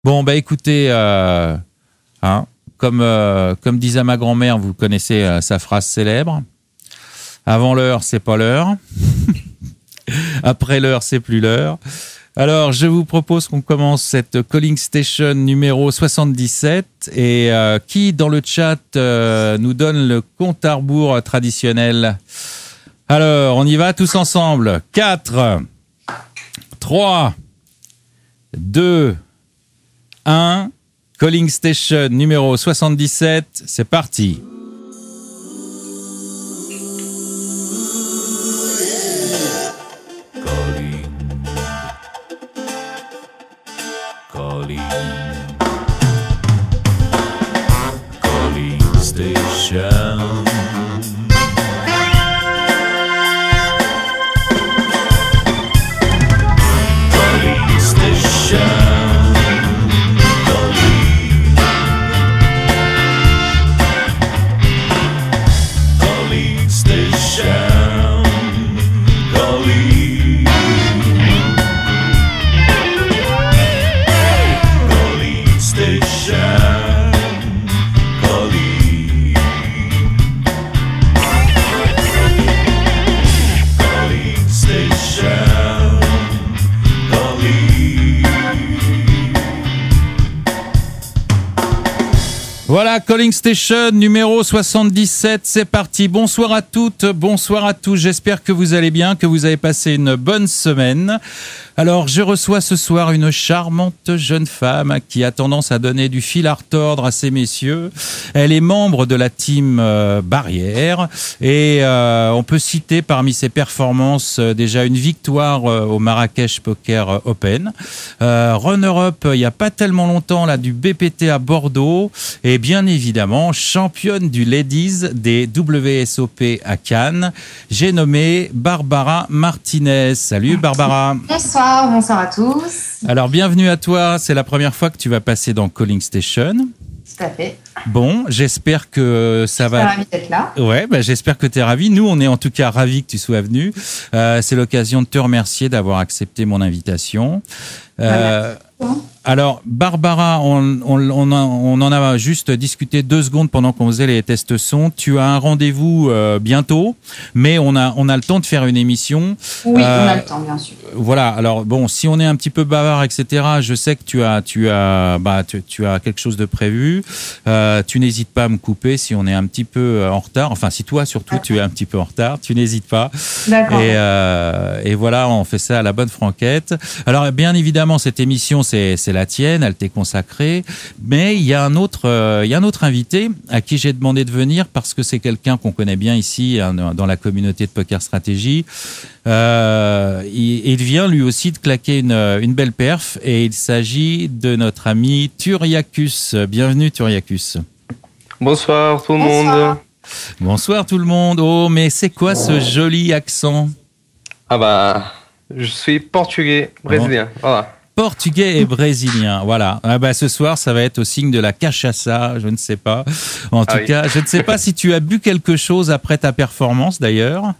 Bon, bah écoutez, hein, comme disait ma grand-mère, vous connaissez sa phrase célèbre. Avant l'heure, c'est pas l'heure. Après l'heure, c'est plus l'heure. Alors, je vous propose qu'on commence cette Calling Station numéro 77. Et qui, dans le chat, nous donne le compte à rebours traditionnel? Alors, on y va tous ensemble. 4, 3, 2, 1. Calling Station numéro 77. C'est parti. Voilà, Calling Station numéro 77, c'est parti. Bonsoir à toutes, bonsoir à tous. J'espère que vous allez bien, que vous avez passé une bonne semaine. Alors, je reçois ce soir une charmante jeune femme qui a tendance à donner du fil à retordre à ces messieurs. Elle est membre de la team Barrière et on peut citer parmi ses performances déjà une victoire au Marrakech Poker Open. Runner-up il n'y a pas tellement longtemps là du BPT à Bordeaux et bien évidemment championne du Ladies des WSOP à Cannes. J'ai nommé Barbara Martinez. Salut Barbara. Bonsoir à tous. Alors bienvenue à toi, c'est la première fois que tu vas passer dans Calling Station. Tout à fait. Bon, j'espère que ça va... Je suis ravie d'être là. Ouais, bah, j'espère que tu es ravi. Nous, on est en tout cas ravis que tu sois venu. C'est l'occasion de te remercier d'avoir accepté mon invitation. Alors, Barbara, on en a juste discuté 2 secondes pendant qu'on faisait les tests son. Tu as un rendez-vous bientôt, mais on a le temps de faire une émission. Oui, on a le temps, bien sûr. Voilà. Alors bon, si on est un petit peu bavard, etc., je sais que tu as quelque chose de prévu. Tu n'hésites pas à me couper si on est un petit peu en retard. Enfin, si toi surtout tu es un petit peu en retard, tu n'hésites pas. D'accord. Et voilà, on fait ça à la bonne franquette. Alors bien évidemment, cette émission c'est la tienne, elle t'est consacrée. Mais il y a un autre invité à qui j'ai demandé de venir parce que c'est quelqu'un qu'on connaît bien ici hein, dans la communauté de Poker Stratégie. Il vient lui aussi de claquer une belle perf et il s'agit de notre ami Turiacus. Bienvenue Turiacus. Bonsoir tout le monde. Bonsoir tout le monde. Oh mais c'est quoi ce joli accent? Ah bah je suis portugais, brésilien. Voilà. Portugais et brésilien, voilà. Ah bah ce soir, ça va être au signe de la cachaça, je ne sais pas. En tout cas, je ne sais pas si tu as bu quelque chose après ta performance, d'ailleurs.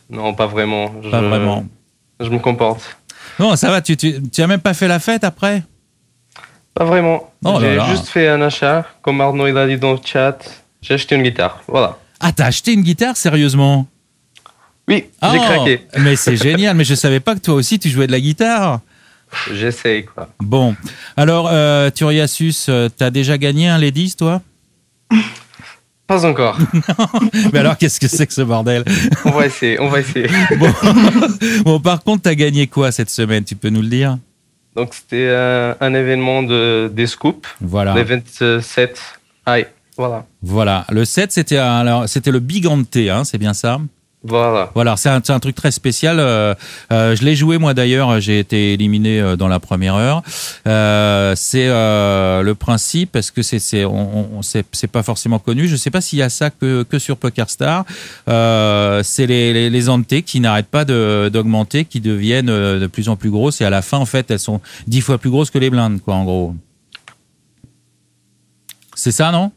Non, pas vraiment. Pas vraiment. Je me comporte. Non, ça va, tu as même pas fait la fête après? Pas vraiment. Oh J'ai là là. juste fait un achat, comme Arnaud il a dit dans le chat. J'ai acheté une guitare, voilà. Ah, t'as acheté une guitare, sérieusement? Oui, j'ai craqué. Mais c'est génial, mais je savais pas que toi aussi tu jouais de la guitare. J'essaye, quoi. Bon, alors Turiacus, t'as déjà gagné un Ladies, toi? Pas encore. Mais alors, qu'est-ce que c'est que ce bordel? On va essayer. Bon, par contre, t'as gagné quoi cette semaine? Tu peux nous le dire? Donc, c'était un événement des scoops. Voilà. Le 27. Aïe, voilà. Voilà. Le 7, c'était le Big Ante, hein, c'est bien ça? Voilà, c'est un truc très spécial. Je l'ai joué moi d'ailleurs. J'ai été éliminé dans la première heure. C'est le principe parce que c'est pas forcément connu. Je sais pas s'il y a ça que sur PokerStar. C'est les entités qui n'arrêtent pas d'augmenter, qui deviennent de plus en plus grosses et à la fin en fait elles sont 10 fois plus grosses que les blindes quoi en gros. C'est ça non?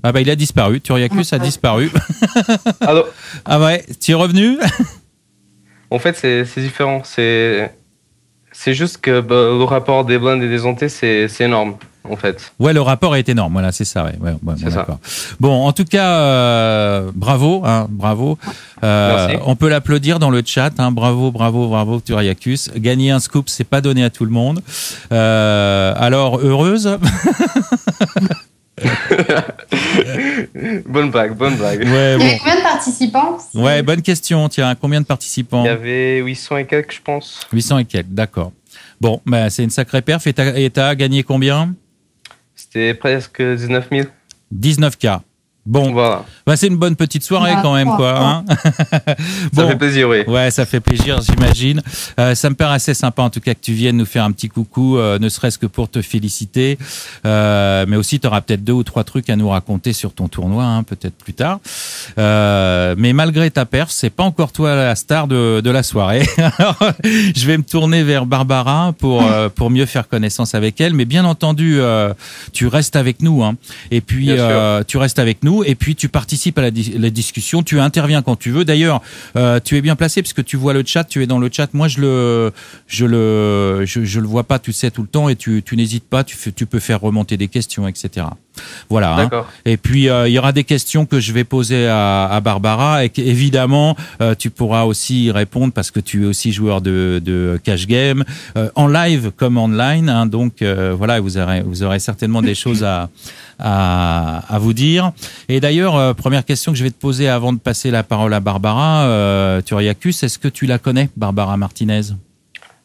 Ah bah il a disparu, Turiacus a disparu. Allô? Ah ouais, tu es revenu? En fait, c'est différent. C'est juste que le rapport des blindes et des ontés, c'est énorme, en fait. Ouais, le rapport est énorme. Voilà, c'est ça. Ouais, C'est ça. d'accord. Bon, en tout cas, bravo, hein, bravo. Merci. On peut l'applaudir dans le chat. Hein, bravo, Turiacus. Gagner un scoop, c'est pas donné à tout le monde. Alors, heureuse. Bonne blague. Ouais, Il y avait bon. combien de participants? Ouais, bonne question. Tiens, combien de participants? Il y avait 800 et quelques, je pense. 800 et quelques, d'accord. Bon, bah, c'est une sacrée perf. Et t'as gagné combien? C'était presque 19 000. 19K. Bon, Voilà. bah, c'est une bonne petite soirée quand même, quoi. Hein. Ça fait plaisir, oui. Ouais, ça fait plaisir, j'imagine. Ça me paraît assez sympa, en tout cas, que tu viennes nous faire un petit coucou, ne serait-ce que pour te féliciter. Mais aussi, tu auras peut-être 2 ou 3 trucs à nous raconter sur ton tournoi, hein, peut-être plus tard. Mais malgré ta perf, c'est pas encore toi la star de la soirée. Alors, je vais me tourner vers Barbara pour mieux faire connaissance avec elle. Mais bien entendu, tu restes avec nous, hein. Et puis, tu restes avec nous. Et puis tu participes à la discussion, tu interviens quand tu veux. D'ailleurs, tu es bien placé parce que tu vois le chat, tu es dans le chat. Moi, je le vois pas, tu sais, tout le temps, et tu n'hésites pas, tu peux faire remonter des questions, etc. Voilà. D'accord. Hein. Et puis il y aura des questions que je vais poser à Barbara, et évidemment tu pourras aussi y répondre parce que tu es aussi joueur de cash game en live comme online. Hein, donc voilà, vous aurez certainement des choses à vous dire. Et d'ailleurs, première question que je vais te poser avant de passer la parole à Barbara, Turiacus, est-ce que tu la connais, Barbara Martinez?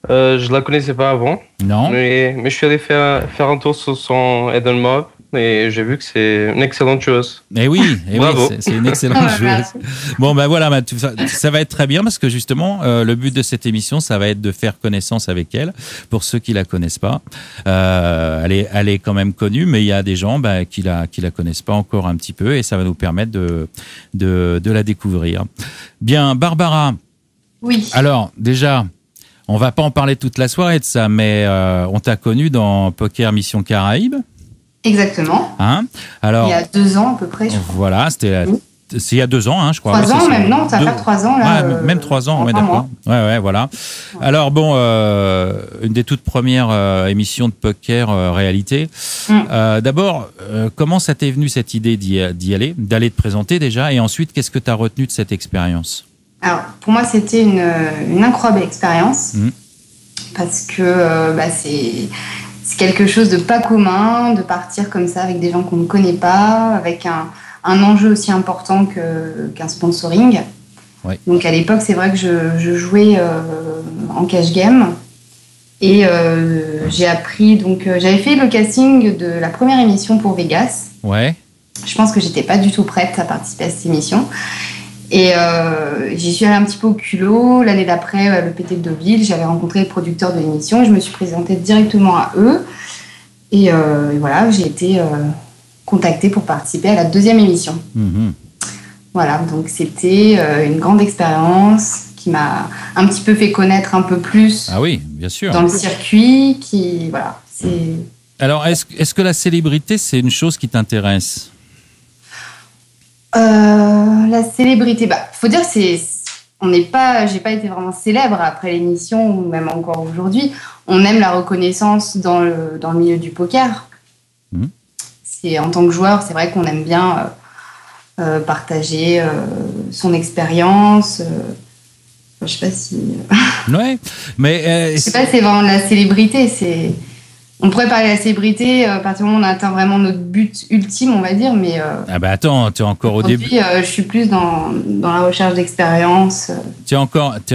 Je la connaissais pas avant. Non. Mais je suis allé faire un tour sur son Eden Mob et j'ai vu que c'est une excellente joueuse. Eh oui, Bravo. c'est une excellente joueuse. Bon, ben voilà, ça va être très bien parce que justement, le but de cette émission, ça va être de faire connaissance avec elle. Pour ceux qui la connaissent pas, elle est quand même connue, mais il y a des gens qui la connaissent pas encore un petit peu, et ça va nous permettre de la découvrir. Bien, Barbara. Oui. Alors, déjà, on va pas en parler toute la soirée de ça, mais on t'a connu dans Poker Mission Caraïbes. Exactement. Hein? Alors, il y a 2 ans à peu près, je crois. voilà, c'est il y a 2 ans, hein, je crois. 3 ans même, non, ça va faire 3 ans là. Ouais, même 3 ans, ouais, d'accord. Ouais, voilà. Alors bon, une des toutes premières émissions de poker réalité. D'abord, comment ça t'est venu cette idée d'aller te présenter déjà, et ensuite, qu'est-ce que tu as retenu de cette expérience? Alors, pour moi, c'était une incroyable expérience parce que c'est quelque chose de pas commun de partir comme ça avec des gens qu'on ne connaît pas, avec un enjeu aussi important qu'un sponsoring. Ouais. Donc à l'époque, c'est vrai que je jouais en cash game et j'ai appris, donc j'avais fait le casting de la première émission pour Vegas. Ouais. Je pense que j'étais pas du tout prête à participer à cette émission. Et j'y suis allée un petit peu au culot. L'année d'après, le PT de Deauville, j'avais rencontré les producteurs de l'émission et je me suis présentée directement à eux. Et voilà, j'ai été contactée pour participer à la 2e émission. Voilà, donc c'était une grande expérience qui m'a un petit peu fait connaître un peu plus bien sûr. dans le circuit. Voilà, alors, est-ce que la célébrité, c'est une chose qui t'intéresse? La célébrité, faut dire que j'ai pas été vraiment célèbre après l'émission, ou même encore aujourd'hui. On aime la reconnaissance dans le milieu du poker. C'est, en tant que joueur, c'est vrai qu'on aime bien partager son expérience. Je sais pas si. Ouais, mais je sais pas si c'est vraiment de la célébrité. On pourrait parler de la célébrité à partir du moment où on atteint vraiment notre but ultime, on va dire, mais... attends, tu es encore au début... je suis plus dans la recherche d'expérience. Tu es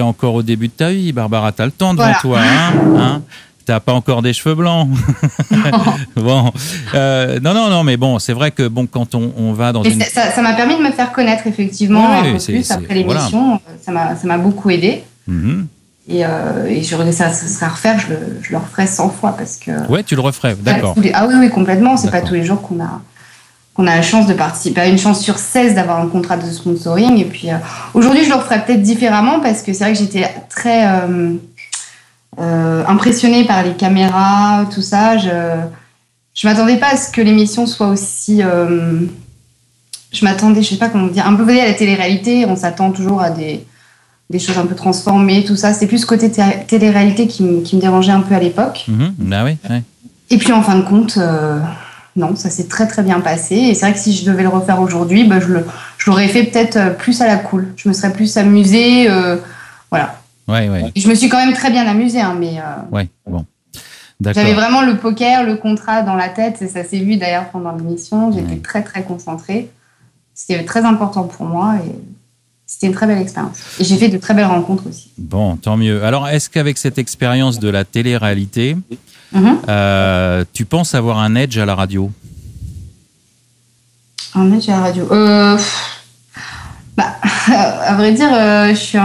encore au début de ta vie, Barbara, t'as le temps devant toi, hein T'as pas encore des cheveux blancs. Bon, non, mais bon, c'est vrai que quand on va dans une... Ça m'a permis de me faire connaître, effectivement, un peu plus après l'émission. Voilà. Ça m'a beaucoup aidé. Et ça serait à refaire, je le referais 100 fois parce que... Ouais, tu le referais, d'accord. Ah oui, complètement. C'est pas tous les jours qu'on a la chance de participer, une chance sur 16 d'avoir un contrat de sponsoring. Et puis aujourd'hui, je le referais peut-être différemment parce que c'est vrai que j'étais très impressionnée par les caméras, tout ça. Je m'attendais pas à ce que l'émission soit aussi... je m'attendais, je sais pas comment dire, un peu à la télé-réalité. On s'attend toujours à des des choses un peu transformées, tout ça. C'est plus ce côté télé-réalité qui me dérangeait un peu à l'époque. Bah oui, ouais. Et puis en fin de compte, non, ça s'est très très bien passé. Et c'est vrai que si je devais le refaire aujourd'hui, je l'aurais fait peut-être plus à la cool. Je me serais plus amusée, voilà. Ouais, ouais. Et je me suis quand même très bien amusée, hein, mais ouais, bon. D'accord. J'avais vraiment le poker, le contrat dans la tête, et ça s'est vu d'ailleurs pendant l'émission. J'étais très très concentrée. C'était très important pour moi et c'était une très belle expérience. Et j'ai fait de très belles rencontres aussi. Bon, tant mieux. Alors, est-ce qu'avec cette expérience de la télé-réalité, tu penses avoir un edge à la radio? Un edge à la radio à vrai dire, je suis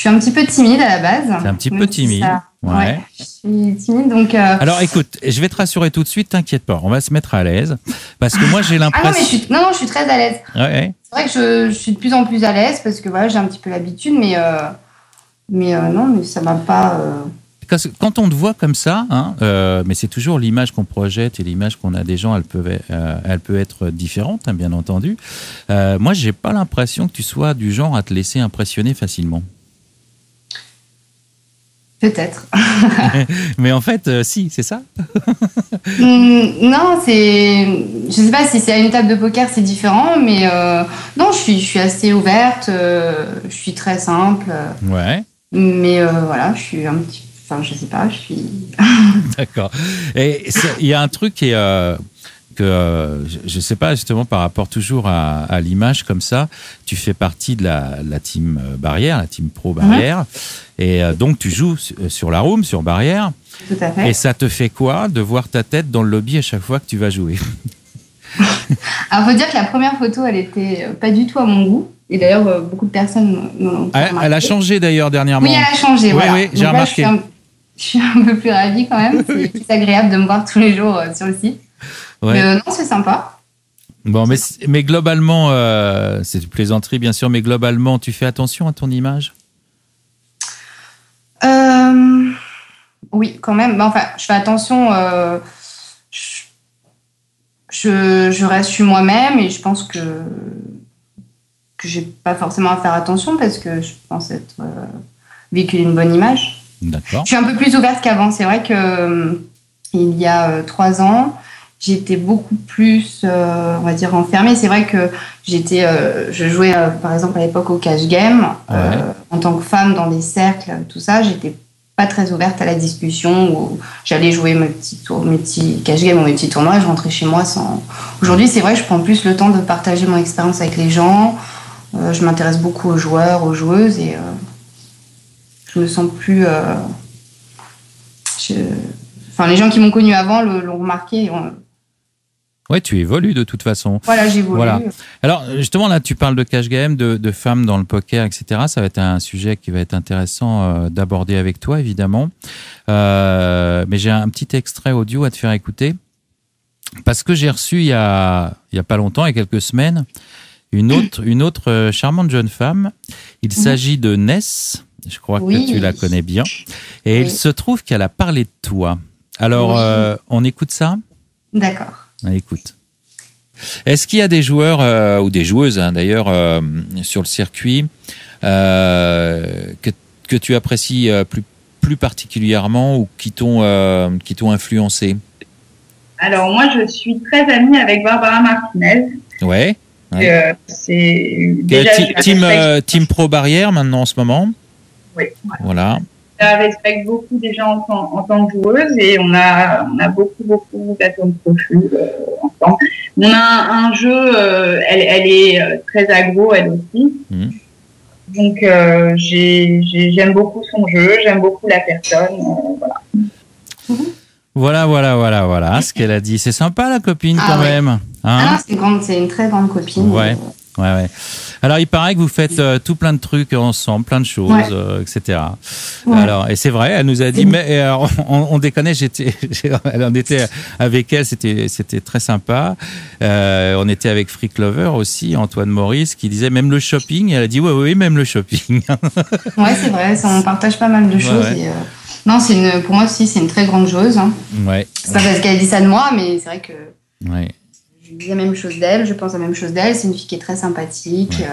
un petit peu timide à la base. C'est un petit peu timide. Ouais, je suis timide, donc... Alors, écoute, je vais te rassurer tout de suite, t'inquiète pas, on va se mettre à l'aise. Parce que moi, j'ai l'impression... Ah non, je suis très à l'aise. Ouais. C'est vrai que je suis de plus en plus à l'aise parce que voilà, j'ai un petit peu l'habitude, mais non, mais ça m'a pas... Parce que quand on te voit comme ça, mais c'est toujours l'image qu'on projette et l'image qu'on a des gens, elle peut être différente, hein, bien entendu. Moi, j'ai pas l'impression que tu sois du genre à te laisser impressionner facilement. Peut-être. Mais en fait, si, c'est ça. Non, je sais pas si c'est à une table de poker, c'est différent, mais non, je suis assez ouverte, je suis très simple. Ouais. Mais voilà, je suis un petit... Enfin, je sais pas, je suis... D'accord. Et il y a un truc qui est... que je sais pas, justement, par rapport toujours à l'image comme ça, tu fais partie de la team Barrière, la team pro Barrière, et donc tu joues sur la room, sur Barrière. Tout à fait. Et ça te fait quoi de voir ta tête dans le lobby à chaque fois que tu vas jouer? Alors, faut dire que la première photo, elle était pas du tout à mon goût. Et d'ailleurs, beaucoup de personnes l'ont remarqué. Elle a changé d'ailleurs dernièrement. Oui, elle a changé, voilà. Oui, j'ai remarqué. Je suis un peu plus ravie quand même. C'est plus agréable de me voir tous les jours sur le site. Ouais. Mais non, c'est sympa. Bon, mais globalement, c'est une plaisanterie bien sûr, mais globalement, tu fais attention à ton image? Oui, quand même. Enfin, je fais attention. Je reste sur moi-même et je pense que j'ai pas forcément à faire attention parce que je pense être véhiculer une bonne image. D'accord. Je suis un peu plus ouverte qu'avant. C'est vrai que il y a 3 ans, j'étais beaucoup plus, on va dire, enfermée. C'est vrai que je jouais par exemple à l'époque au cash game. En tant que femme dans des cercles, tout ça, j'étais pas très ouverte à la discussion. Où j'allais jouer mes petits cash games ou mes petits tournois et je rentrais chez moi sans... Aujourd'hui, c'est vrai que je prends plus le temps de partager mon expérience avec les gens. Je m'intéresse beaucoup aux joueurs, aux joueuses et je me sens plus... Enfin, les gens qui m'ont connue avant l'ont remarqué. Ouais, tu évolues de toute façon. Voilà, j'évolue. Voilà. Alors, justement, là, tu parles de cash game, de femmes dans le poker, etc. Ça va être un sujet qui va être intéressant d'aborder avec toi, évidemment. Mais j'ai un petit extrait audio à te faire écouter. Parce que j'ai reçu, il y a pas longtemps, il y a quelques semaines, une autre charmante jeune femme. Il s'agit de Ness. Je crois que tu la connais bien. Et il se trouve qu'elle a parlé de toi. Alors, on écoute ça? D'accord. Écoute. Est-ce qu'il y a des joueurs ou des joueuses d'ailleurs sur le circuit que tu apprécies plus particulièrement ou qui t'ont influencé? Alors moi je suis très amie avec Barbara Martinez. Ouais. C'est team pro Barrière maintenant en ce moment. Oui. Voilà. Je respecte beaucoup déjà en tant que joueuse et on a beaucoup d'atomes crochus ensemble. On a un jeu, elle est très aggro elle aussi. Donc j'aime beaucoup son jeu, j'aime beaucoup la personne. Voilà ce qu'elle a dit. C'est sympa la copine quand même. Hein, c'est une très grande copine. Ouais. Alors, il paraît que vous faites tout plein de trucs ensemble, plein de choses, etc. Ouais. Alors, et c'est vrai, elle nous a dit, mais alors, on déconnait, on était avec elle, c'était très sympa. On était avec Freak Lover aussi, Antoine Maurice, qui disait même le shopping. Elle a dit, oui, même le shopping. Ouais, c'est vrai, on partage pas mal de choses. Et, non, pour moi aussi, c'est une très grande joueuse. Hein. Ouais. C'est pas parce qu'elle dit ça de moi, mais c'est vrai que. Ouais. Je dis la même chose d'elle, je pense la même chose d'elle. C'est une fille qui est très sympathique.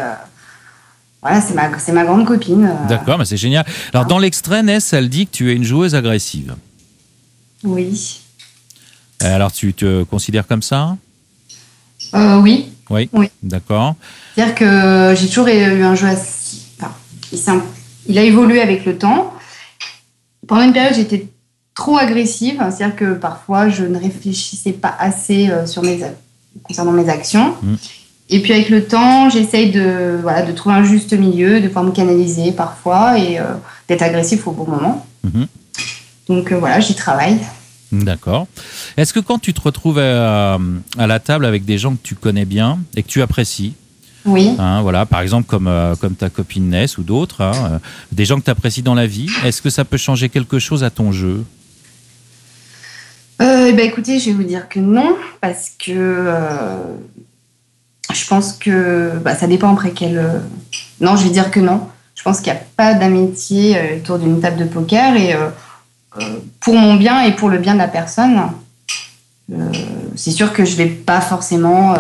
voilà, c'est ma grande copine. D'accord, mais c'est génial. Alors, dans l'extrait, Ness, elle dit que tu es une joueuse agressive. Oui. Alors, tu te considères comme ça? Oui. Oui. Oui. D'accord. C'est-à-dire que j'ai toujours eu un jeu assez... Enfin, il a évolué avec le temps. Pendant une période, j'étais trop agressive. C'est-à-dire que parfois, je ne réfléchissais pas assez concernant mes actions. Et puis, avec le temps, j'essaye de trouver un juste milieu, de pouvoir me canaliser parfois et d'être agressif au bon moment. Donc, voilà, j'y travaille. D'accord. Est-ce que quand tu te retrouves à la table avec des gens que tu connais bien et que tu apprécies, oui. Voilà, par exemple comme ta copine Ness ou d'autres, des gens que tu apprécies dans la vie, est-ce que ça peut changer quelque chose à ton jeu? Écoutez, je vais vous dire que non, parce que je pense que ça dépend après quel... Non, je vais dire que non. Je pense qu'il n'y a pas d'amitié autour d'une table de poker et pour mon bien et pour le bien de la personne, c'est sûr que je ne vais pas forcément,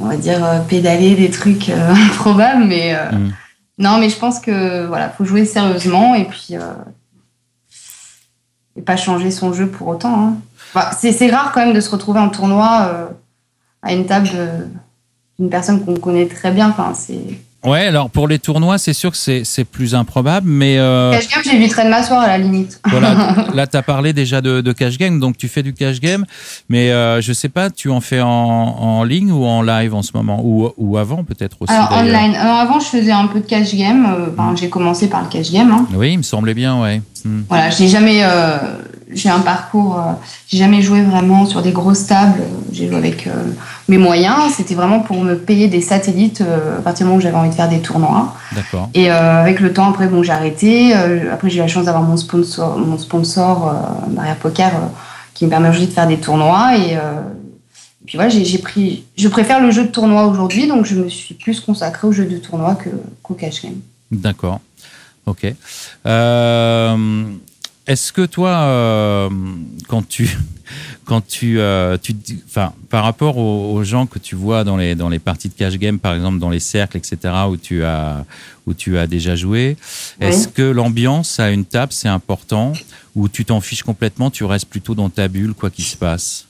on va dire, pédaler des trucs improbables, mais non, mais je pense que voilà, faut jouer sérieusement et puis et pas changer son jeu pour autant. Hein. Enfin, c'est rare quand même de se retrouver en tournoi à une table d'une personne qu'on connaît très bien. Enfin, c'est... Ouais, alors pour les tournois, c'est sûr que c'est plus improbable, mais... Cash game, j'éviterais de m'asseoir à la limite. Voilà, là, tu as parlé déjà de cash game, donc tu fais du cash game, mais je sais pas, tu en fais en ligne ou en live en ce moment, ou avant peut-être aussi. Alors, online. Alors, avant, je faisais un peu de cash game. J'ai commencé par le cash game. Hein. Oui, il me semblait bien, ouais. Voilà, j'ai un parcours, j'ai jamais joué vraiment sur des grosses tables. J'ai joué avec mes moyens. C'était vraiment pour me payer des satellites à partir du moment où j'avais envie de faire des tournois. D'accord. Et avec le temps, après, j'ai arrêté. Après, j'ai eu la chance d'avoir mon sponsor Barrière Poker qui me permet aujourd'hui de faire des tournois. Et puis voilà, je préfère le jeu de tournoi aujourd'hui, donc je me suis plus consacrée au jeu de tournoi qu'au cash game. D'accord. Ok. Est-ce que toi, enfin, par rapport aux gens que tu vois dans les parties de cash game, par exemple dans les cercles, etc., où tu as déjà joué, est-ce que l'ambiance à une table c'est important, ou tu t'en fiches complètement, tu restes plutôt dans ta bulle quoi qu'il se passe?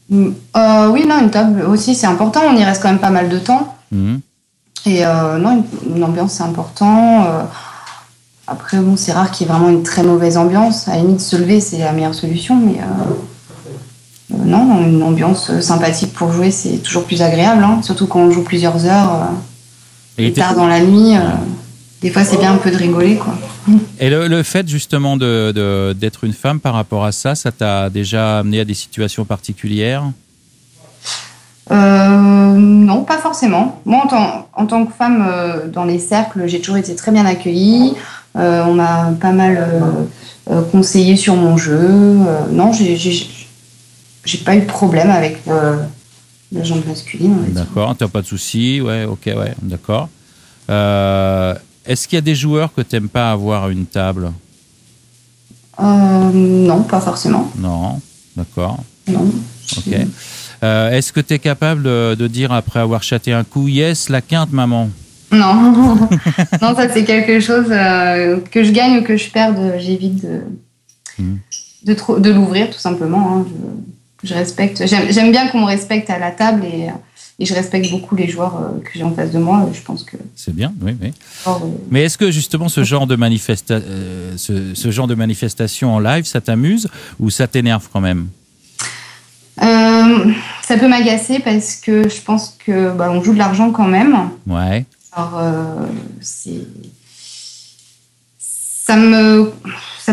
Oui, non, une table aussi c'est important. On y reste quand même pas mal de temps. Et non, une ambiance c'est important. Après, bon, c'est rare qu'il y ait vraiment une très mauvaise ambiance. À la limite, se lever, c'est la meilleure solution. Mais non, une ambiance sympathique pour jouer, c'est toujours plus agréable. Hein. Surtout quand on joue plusieurs heures, et tard dans la nuit. Des fois, c'est bien un peu de rigoler, quoi. Et le fait, justement, d'être une femme par rapport à ça, ça t'a déjà amené à des situations particulières? Non, pas forcément. Moi, en tant que femme, dans les cercles, j'ai toujours été très bien accueillie. On m'a pas mal conseillé sur mon jeu. Non, j'ai pas eu de problème avec la jambe masculine. D'accord, t'as pas de soucis. Ouais, ok, ouais, d'accord. Est-ce qu'il y a des joueurs que t'aimes pas avoir à une table? Non, pas forcément. Non, d'accord. Non. Ok. Est-ce que tu es capable de dire, après avoir châté un coup, yes, la quinte, maman? Non. Non, ça c'est quelque chose que je gagne ou que je perde, j'évite de l'ouvrir tout simplement. Hein. Je respecte. J'aime bien qu'on me respecte à la table et je respecte beaucoup les joueurs que j'ai en face de moi. Je pense que c'est bien, oui. Mais est-ce que justement ce genre de manifestation en live, ça t'amuse ou ça t'énerve quand même? Ça peut m'agacer parce que je pense que on joue de l'argent quand même. Ouais. Alors ça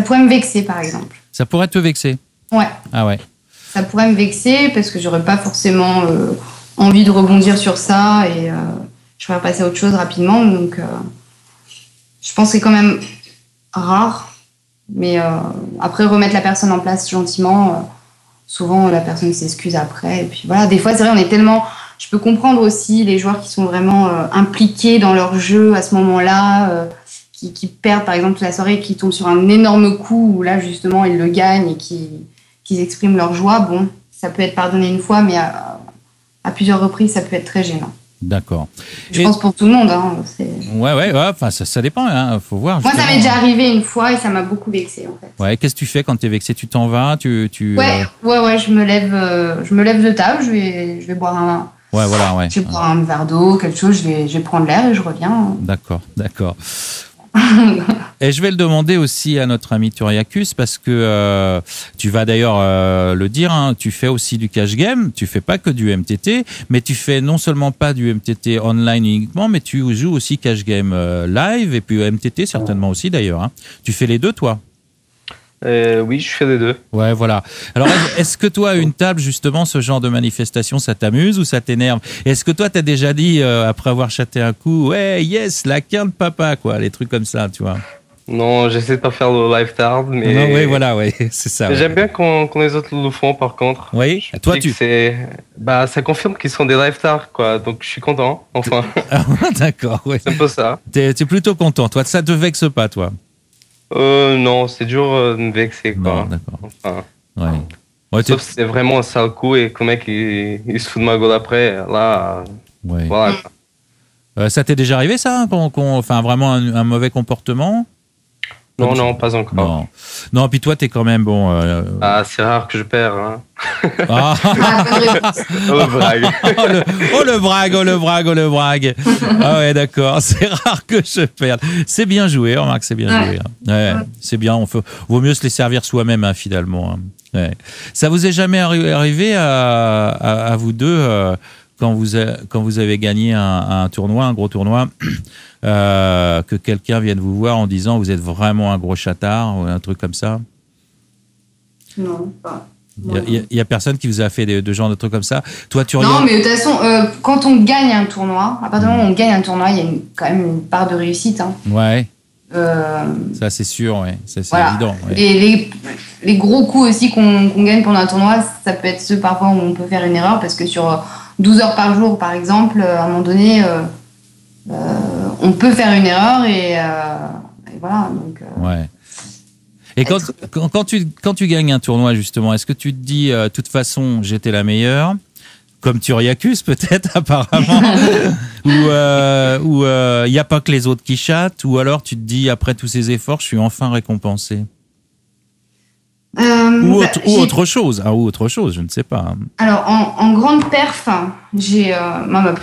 pourrait me vexer par exemple. Ça pourrait te vexer? Ouais. Ah ouais. Ça pourrait me vexer parce que j'aurais pas forcément envie de rebondir sur ça et je pourrais passer à autre chose rapidement. Donc je pense que c'est quand même rare. Mais après remettre la personne en place gentiment. Souvent, la personne s'excuse après. Et puis voilà, des fois, c'est vrai, on est tellement... Je peux comprendre aussi les joueurs qui sont vraiment impliqués dans leur jeu à ce moment-là, qui perdent, par exemple, toute la soirée, qui tombent sur un énorme coup où là, justement, ils le gagnent et qu'ils expriment leur joie. Bon, ça peut être pardonné une fois, mais à plusieurs reprises, ça peut être très gênant. D'accord. Je pense pour tout le monde. Hein, ouais. Enfin, ça dépend. Hein, faut voir. Moi, ça m'est déjà arrivé une fois et ça m'a beaucoup vexée en fait. Ouais. Qu'est-ce que tu fais quand t'es vexé? Tu t'en vas? Ouais. Je me lève de table. Je vais boire un. Ouais, voilà, ouais. Je vais boire un verre d'eau, quelque chose. Je vais prendre l'air et je reviens. D'accord. Et je vais le demander aussi à notre ami Turiacus parce que tu vas d'ailleurs le dire, hein, tu fais aussi du cash game, tu fais pas que du MTT, mais tu fais non seulement pas du MTT online uniquement, mais tu joues aussi cash game live et puis MTT certainement aussi d'ailleurs. Hein. Tu fais les deux toi? Oui, je fais les deux. Ouais, voilà. Alors, est-ce que toi, une table, justement, ce genre de manifestation, ça t'amuse ou ça t'énerve? Est-ce que toi, t'as déjà dit, après avoir chaté un coup, ouais, yes, la quinte papa, quoi, les trucs comme ça, tu vois? Non, j'essaie de pas faire le live tard, mais... Non, oui, voilà, ouais, c'est ça. Ouais. J'aime bien quand les autres le font, par contre. Oui, toi, ça confirme qu'ils sont des live tard, quoi, donc je suis content, enfin. D'accord, ouais. C'est un peu ça. T'es plutôt content, toi, ça te vexe pas, toi? Non, c'est dur de me vexer, quoi. Non, d'accord. Enfin, ouais, sauf si c'est vraiment un sale coup et que le mec il se fout de ma gueule après, là, ouais. Voilà. Ça t'est déjà arrivé, ça? Enfin, vraiment un mauvais comportement? Non, pas encore. Non, puis toi, t'es quand même bon. C'est rare que je perds. Hein. Ah. Le brag. Oh le brag. Ah ouais, d'accord. C'est rare que je perde. C'est bien joué, remarque, c'est bien joué. Ouais, c'est bien. Vaut mieux se les servir soi-même, hein, finalement. Hein. Ouais. Ça vous est jamais arrivé à vous deux quand vous avez gagné un tournoi, un gros tournoi, que quelqu'un vienne vous voir en disant vous êtes vraiment un gros chatard ou un truc comme ça? Non, pas. Il y a personne qui vous a fait de genre de trucs comme ça? Toi, Non, mais de toute façon, quand on gagne un tournoi, à partir du moment où on gagne un tournoi, il y a quand même une part de réussite. Hein. Ouais. Ça, c'est sûr, ouais. Ça, c'est voilà. évident. Ouais. Les gros coups aussi qu'on gagne pendant un tournoi, ça peut être ceux parfois où on peut faire une erreur parce que sur 12 heures par jour, par exemple, à un moment donné, on peut faire une erreur et voilà. Donc, ouais. Et quand tu gagnes un tournoi, justement, est-ce que tu te dis, de toute façon, j'étais la meilleure, comme Turiacus peut-être, apparemment, ou il n'y a pas que les autres qui chattent, ou alors tu te dis, après tous ces efforts, je suis enfin récompensé? Ou autre chose, je ne sais pas. Alors, en grande perf, j'ai ma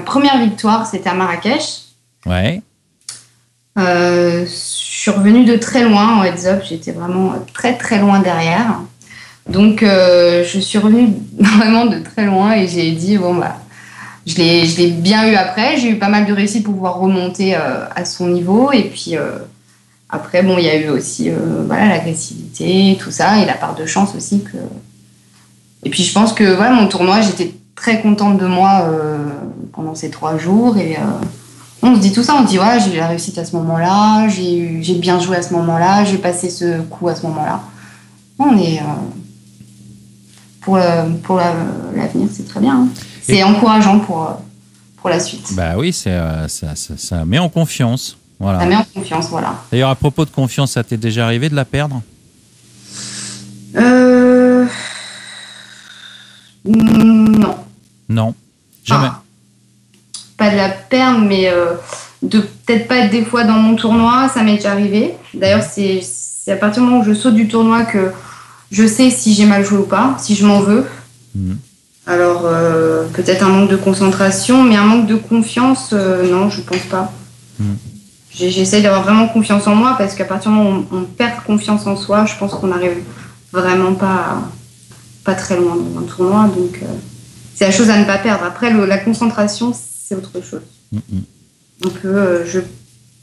première victoire, c'était à Marrakech. Ouais. Je suis revenue de très loin en heads-up, j'étais vraiment très très loin derrière. Donc, je suis revenue vraiment de très loin et j'ai dit, je l'ai bien eu après. J'ai eu pas mal de réussite pour pouvoir remonter à son niveau. Et puis, après, il y a eu aussi l'agressivité, tout ça, et la part de chance aussi. Et puis, je pense que mon tournoi, j'étais très contente de moi pendant ces 3 jours. Et on se dit tout ça, on se dit, j'ai eu la réussite à ce moment-là, j'ai bien joué à ce moment-là, j'ai passé ce coup à ce moment-là. On est... pour l'avenir, c'est très bien. Hein. C'est encourageant pour la suite. Bah oui, ça met en confiance. Voilà. Ça met en confiance, voilà. D'ailleurs, à propos de confiance, ça t'est déjà arrivé de la perdre? Non. Non, jamais. Pas de la perdre, mais de peut-être pas être des fois dans mon tournoi, ça m'est déjà arrivé. D'ailleurs, c'est à partir du moment où je saute du tournoi que je sais si j'ai mal joué ou pas, si je m'en veux. Alors, peut-être un manque de concentration, mais un manque de confiance, non, je pense pas. J'essaye d'avoir vraiment confiance en moi parce qu'à partir du moment où on perd confiance en soi, je pense qu'on n'arrive vraiment pas très loin dans un tournoi. Donc, c'est la chose à ne pas perdre. Après, la concentration, c'est autre chose. Je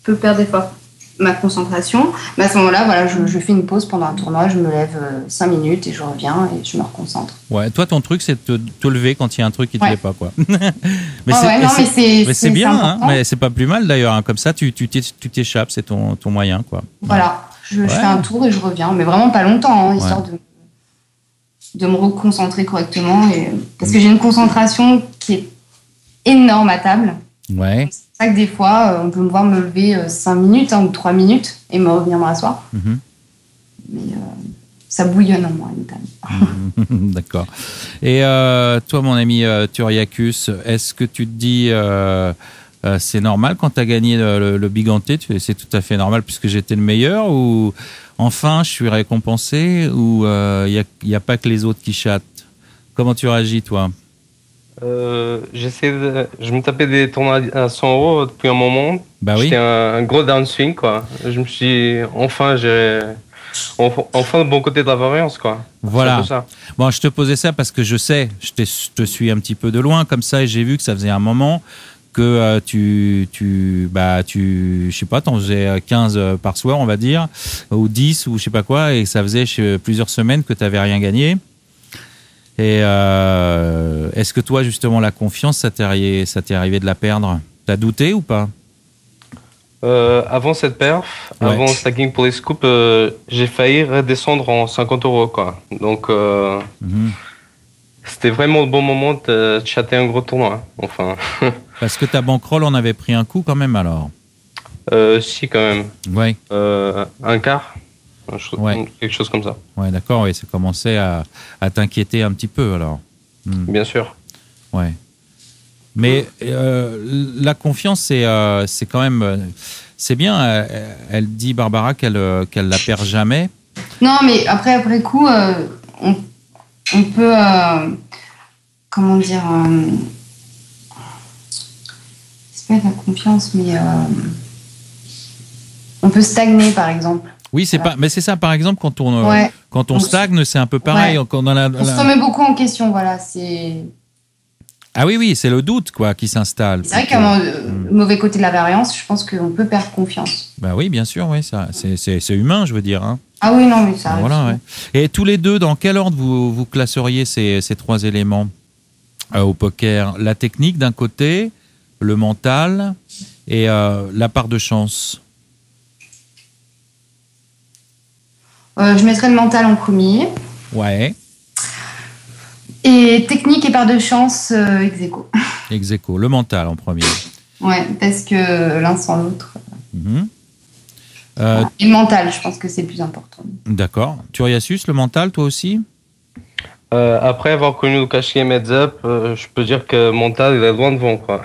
peux perdre des fois ma concentration, mais à ce moment-là, je fais une pause pendant un tournoi, je me lève 5 minutes et je reviens et je me reconcentre. Ouais, toi, ton truc, c'est de te lever quand il y a un truc qui te plaît pas, quoi. mais c'est bien, hein, mais c'est pas plus mal d'ailleurs. Hein. Comme ça, tu t'échappes, c'est ton moyen, quoi. Voilà, je fais un tour et je reviens, mais vraiment pas longtemps, hein, histoire de me reconcentrer correctement. Parce que j'ai une concentration qui est énorme à table. Ouais. C'est ça que des fois, on peut me voir me lever 5 minutes ou 3 minutes et me revenir me rasseoir. Mais ça bouillonne en moi, notamment. D'accord. Et toi, mon ami Turiacus, est-ce que tu te dis c'est normal quand tu as gagné le Biganté, c'est tout à fait normal puisque j'étais le meilleur, ou enfin je suis récompensé, ou il n'y a pas que les autres qui chattent? Comment tu réagis, toi? Je me tapais des tournois à 100 euros depuis un moment. Bah oui. J'étais un gros downswing, quoi. Je me suis dit, enfin le bon côté de la variance, quoi. Voilà. C'est un peu ça. Bon, je te posais ça parce que je sais, je te suis un petit peu de loin comme ça, et j'ai vu que ça faisait un moment que je sais pas, t'en faisais 15 par soir, on va dire, ou 10, ou je sais pas quoi, et ça faisait plusieurs semaines que tu n'avais rien gagné. Et est-ce que toi, justement, la confiance, ça t'est arrivé de la perdre? T'as douté ou pas? Avant cette perf, Ouais. avant Stacking pour les scoops, j'ai failli redescendre en 50 euros, quoi. Donc, c'était vraiment le bon moment de chatter un gros tournoi. Enfin, Parce que ta bankroll en avait pris un coup quand même, alors. si, quand même. Ouais, Un quart, Ouais. quelque chose comme ça. ouais, d'accord, oui, ça commençait à t'inquiéter un petit peu, alors. Bien sûr. Ouais. Mais la confiance, c'est quand même, c'est bien. Elle dit, Barbara, qu'elle la perd jamais. Non, mais après coup, on peut, comment dire, c'est pas de la confiance, mais on peut stagner, par exemple. Oui, c'est Voilà. pas. Mais c'est ça, par exemple, quand on Ouais. stagne, c'est un peu pareil. Ouais. Quand On se remet beaucoup en question, voilà. C'est Ah oui, c'est le doute, quoi, qui s'installe. vrai qu'à mauvais côté de la variance, je pense qu'on peut perdre confiance. Bah oui, bien sûr, oui, ça, c'est humain, je veux dire. Hein. Ah oui, non, mais ça arrive. Voilà, ouais. Et tous les deux, dans quel ordre vous classeriez ces trois éléments au poker? La technique d'un côté, le mental et la part de chance. Je mettrais le mental en premier. Ouais, Et technique et part de chance, ex aequo. ex aequo, le mental en premier. Ouais, parce que l'un sans l'autre. Mhm. Et le mental, je pense que c'est le plus important. D'accord. Turiacus, le mental, toi aussi? Après avoir connu le cash game heads up, je peux dire que mental, il est loin devant, quoi.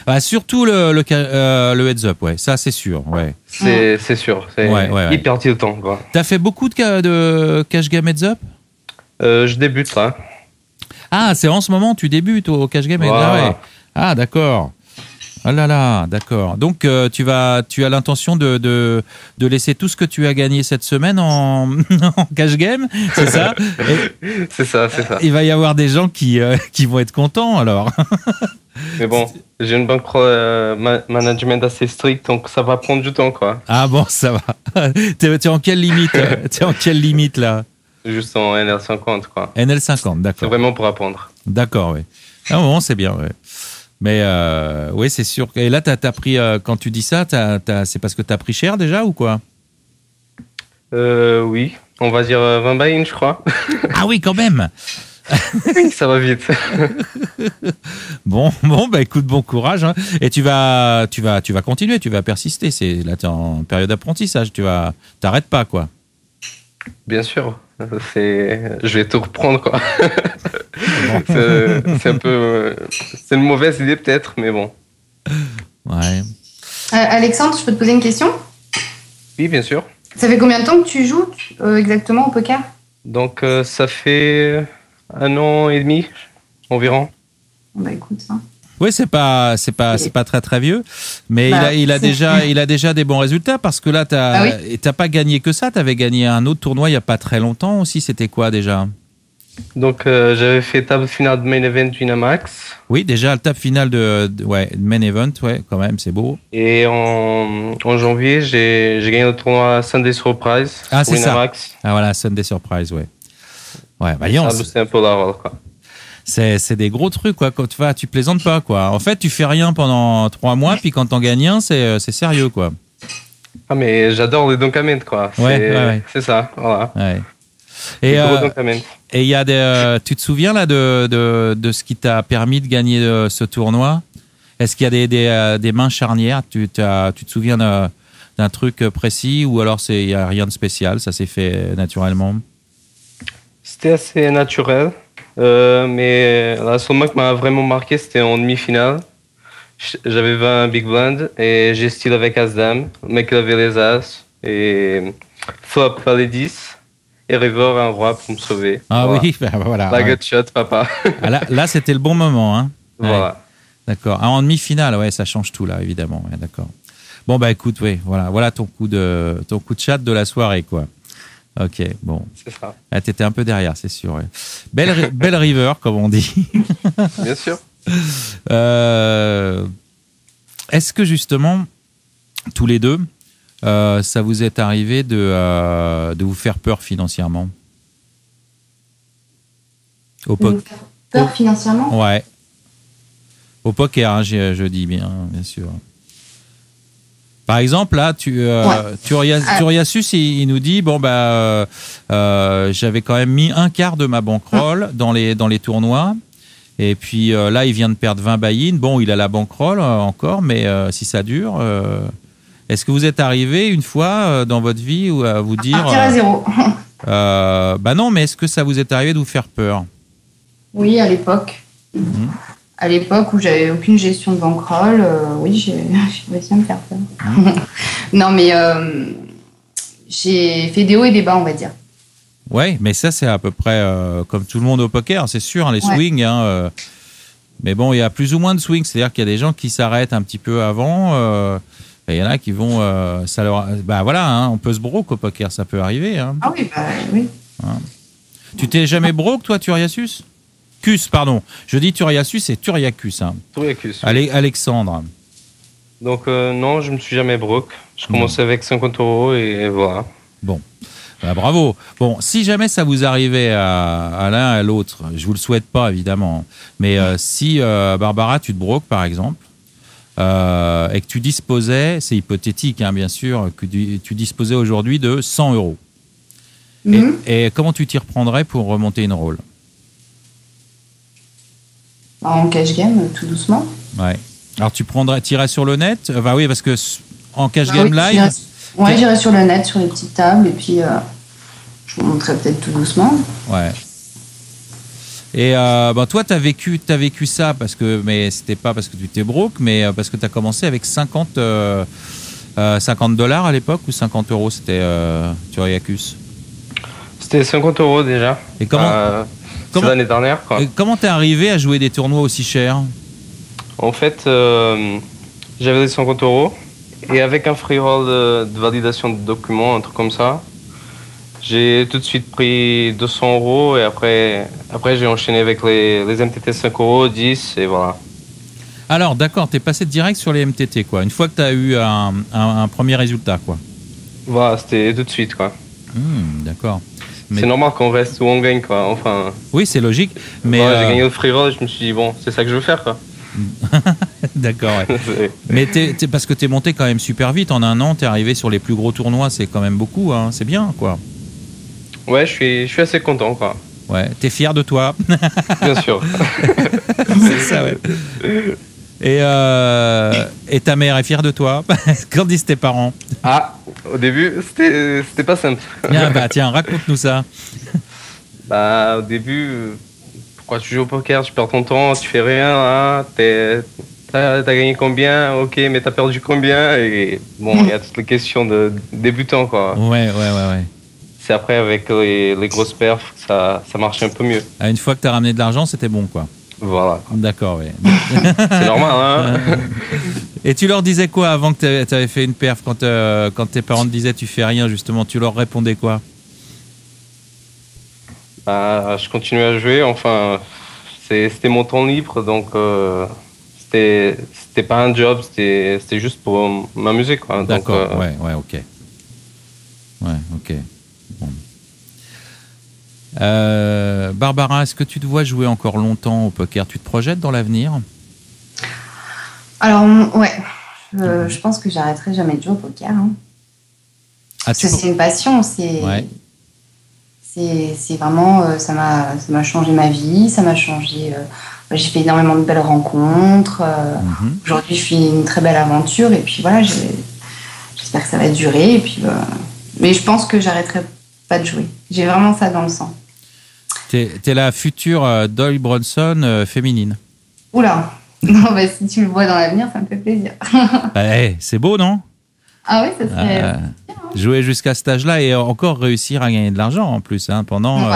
Ah, surtout le heads up, ouais, ça c'est sûr. Ouais. C'est sûr, c'est Ouais. hyper tiltant, quoi. T'as fait beaucoup de cash game heads up? Je débute là. Ah, c'est en ce moment, tu débutes au cash game. Voilà. Ah, ouais. Ah, d'accord. Ah là là, d'accord. Donc, tu as l'intention de laisser tout ce que tu as gagné cette semaine en cash game, c'est ça? C'est ça. Il va y avoir des gens qui vont être contents, alors. Mais bon, j'ai une bankroll management assez strict, donc ça va prendre du temps, quoi. Ah bon, ça va. T'es en quelle limite? T'es en quelle limite, là? Juste en NL50, quoi. NL50, C'est d'accord. vraiment pour apprendre. D'accord, oui. Ah bon, c'est bien, ouais. Mais oui, c'est sûr. Et là, t'as pris, quand tu dis ça, c'est parce que t'as pris cher déjà ou quoi? Oui, on va dire 20 buy-in, je crois. Ah oui, quand même. Oui, ça va vite. Bon, bah écoute, bon courage. Hein. Et tu vas continuer, tu vas persister. Là, t'es en période d'apprentissage. T'arrêtes pas, quoi. Bien sûr. Je vais tout reprendre, quoi. C'est un peu, c'est une mauvaise idée peut-être, mais bon. Ouais. Alexandre, je peux te poser une question? Oui, bien sûr. Ça fait combien de temps que tu joues exactement au poker? Donc ça fait 1 an et demi environ. Bah écoute, hein. Oui, c'est pas très très vieux, mais Bah, il a déjà des bons résultats parce que là t'as pas gagné que ça, t'avais gagné un autre tournoi il y a pas très longtemps aussi. C'était quoi déjà? Donc j'avais fait table finale de main event Winamax. Oui, déjà le table final de main event, ouais, quand même, c'est beau. Et en janvier, j'ai gagné le tournoi Sunday Surprise. Ah, c'est ça. Winamax. Ah voilà, Sunday Surprise, ouais. Ouais, bah, Ça a boosté un peu la roll, quoi. c'est des gros trucs, quoi. Quand tu plaisantes pas, quoi. En fait, tu fais rien pendant 3 mois, puis quand t'en gagnes un, c'est sérieux, quoi. Ah, mais j'adore les Donkament, quoi. Ouais. C'est ça, voilà. Ouais. Les Et gros Donkament. il y a tu te souviens là de ce qui t'a permis de gagner ce tournoi? Est-ce qu'il y a des mains charnières? Tu te souviens d'un truc précis ou alors il n'y a rien de spécial, ça s'est fait naturellement? C'était assez naturel, mais la seule main qui m'a vraiment marqué, c'était en demi-finale. J'avais 20 big blind et j'ai style avec As-Dame, le mec il avait les As et flop les 10 et river un roi pour me sauver. Ah voilà. oui, ben voilà. La Ouais. gut shot, papa. Ah, là c'était le bon moment. Hein. Ouais. Voilà. D'accord. Ah, en demi-finale, ouais, ça change tout là, évidemment. Ouais, d'accord. Bon, bah écoute, oui, voilà ton coup de chat de la soirée, quoi. Ok, bon. C'est ça. Ah, t'étais un peu derrière, c'est sûr. Ouais. Belle river, comme on dit. Bien sûr. Est-ce que justement, tous les deux, ça vous est arrivé de vous faire peur financièrement? Peur financièrement? Ouais. Au poker, hein, je dis bien sûr. Par exemple, là, Turiasus, il nous dit, bon, bah, j'avais quand même mis un quart de ma bankroll dans les tournois. Et puis là, il vient de perdre 20 buy-in. Bon, il a la bankroll encore, mais si ça dure, est-ce que vous êtes arrivé une fois dans votre vie où, à vous dire... Partir à zéro. Bah non, mais est-ce que ça vous est arrivé de vous faire peur? Oui, à l'époque. À l'époque où j'avais aucune gestion de bankroll, oui, j'ai réussi à me faire peur. Non, mais j'ai fait des hauts et des bas, on va dire. Ouais, mais ça, c'est à peu près comme tout le monde au poker, c'est sûr, hein, les swings. Hein, mais bon, il y a plus ou moins de swings, c'est-à-dire qu'il y a des gens qui s'arrêtent un petit peu avant. Il y en a qui vont... bah voilà, hein, on peut se broke au poker, ça peut arriver. Hein. Ah oui, bah oui. Hein. Tu t'es jamais broke, toi, Turiasus? Cus, pardon. Je dis Turiasus et Turiacus. Hein. Turiacus. Oui. Alexandre. Donc non, je me suis jamais broke. Je commençais avec 50 € et voilà. Bon. Bah, bravo. Bon, si jamais ça vous arrivait à l'un à l'autre, je vous le souhaite pas évidemment, mais si Barbara, tu te broques par exemple, et que tu disposais, c'est hypothétique hein, bien sûr, que tu disposais aujourd'hui de 100 €. Et comment tu t'y reprendrais pour remonter une roll? En cash game, tout doucement. Ouais. Alors tu irais sur le net? Bah oui, parce que en cash game live. Ouais, j'irai sur le net, sur les petites tables, et puis je vous montrerai peut-être tout doucement. Ouais. Et bah, toi, tu as vécu ça, mais c'était pas parce que tu t'es broke, mais parce que tu as commencé avec 50 $, à l'époque, ou 50 €, c'était Turiacus? C'était 50 € déjà. Et comment l'année dernière, quoi. Comment t'es arrivé à jouer des tournois aussi chers? En fait, j'avais les 50 € et avec un free roll de validation de documents, un truc comme ça, j'ai tout de suite pris 200 € et après j'ai enchaîné avec les MTT 5 €, 10 et voilà. Alors d'accord, t'es passé direct sur les MTT quoi. Une fois que t'as eu un premier résultat quoi. Voilà, c'était tout de suite quoi. D'accord. C'est normal qu'on reste où on gagne quoi. Enfin. Oui, c'est logique. Mais j'ai gagné le free roll et je me suis dit bon, c'est ça que je veux faire quoi. D'accord. Ouais. Mais parce que t'es monté quand même super vite. En un an, t'es arrivé sur les plus gros tournois. C'est quand même beaucoup. Hein. C'est bien quoi. Ouais, je suis assez content quoi. Ouais. T'es fier de toi. Bien sûr. C'est ça ouais. Et ta mère est fière de toi? Qu'en disent tes parents? Ah, au début, c'était pas simple. Tiens, raconte-nous ça. Bah, au début, pourquoi tu joues au poker? Tu perds ton temps, tu fais rien, hein, t'as gagné combien? Ok, mais t'as perdu combien? Et bon, il y a toutes les questions de débutants, quoi. Ouais. C'est après, avec les grosses perfs, ça marche un peu mieux. Une fois que t'as ramené de l'argent, c'était bon, quoi. Voilà. D'accord, oui. C'est normal, hein. Et tu leur disais quoi avant que tu avais fait une perf quand tes parents te disaient tu fais rien, justement, tu leur répondais quoi? Je continuais à jouer, enfin, c'était mon temps libre, donc c'était pas un job, c'était juste pour m'amuser, quoi. D'accord, ouais, ok. Ouais, ok. Bon. Barbara, est-ce que tu te vois jouer encore longtemps au poker? Tu te projettes dans l'avenir? Alors, ouais. Je pense que j'arrêterai jamais de jouer au poker. Hein. C'est une passion. C'est vraiment... ça m'a changé ma vie. Ça m'a changé... j'ai fait énormément de belles rencontres. Aujourd'hui, je vis une très belle aventure. Et puis voilà, j'ai j'espère que ça va durer. Et puis, mais je pense que j'arrêterai pas de jouer. J'ai vraiment ça dans le sang. T'es la future Doyle Brunson féminine. Oula. Non, bah, si tu le vois dans l'avenir, ça me fait plaisir. C'est beau, non? Ah oui, ça serait... jouer jusqu'à cet âge-là et encore réussir à gagner de l'argent en plus. Hein, pendant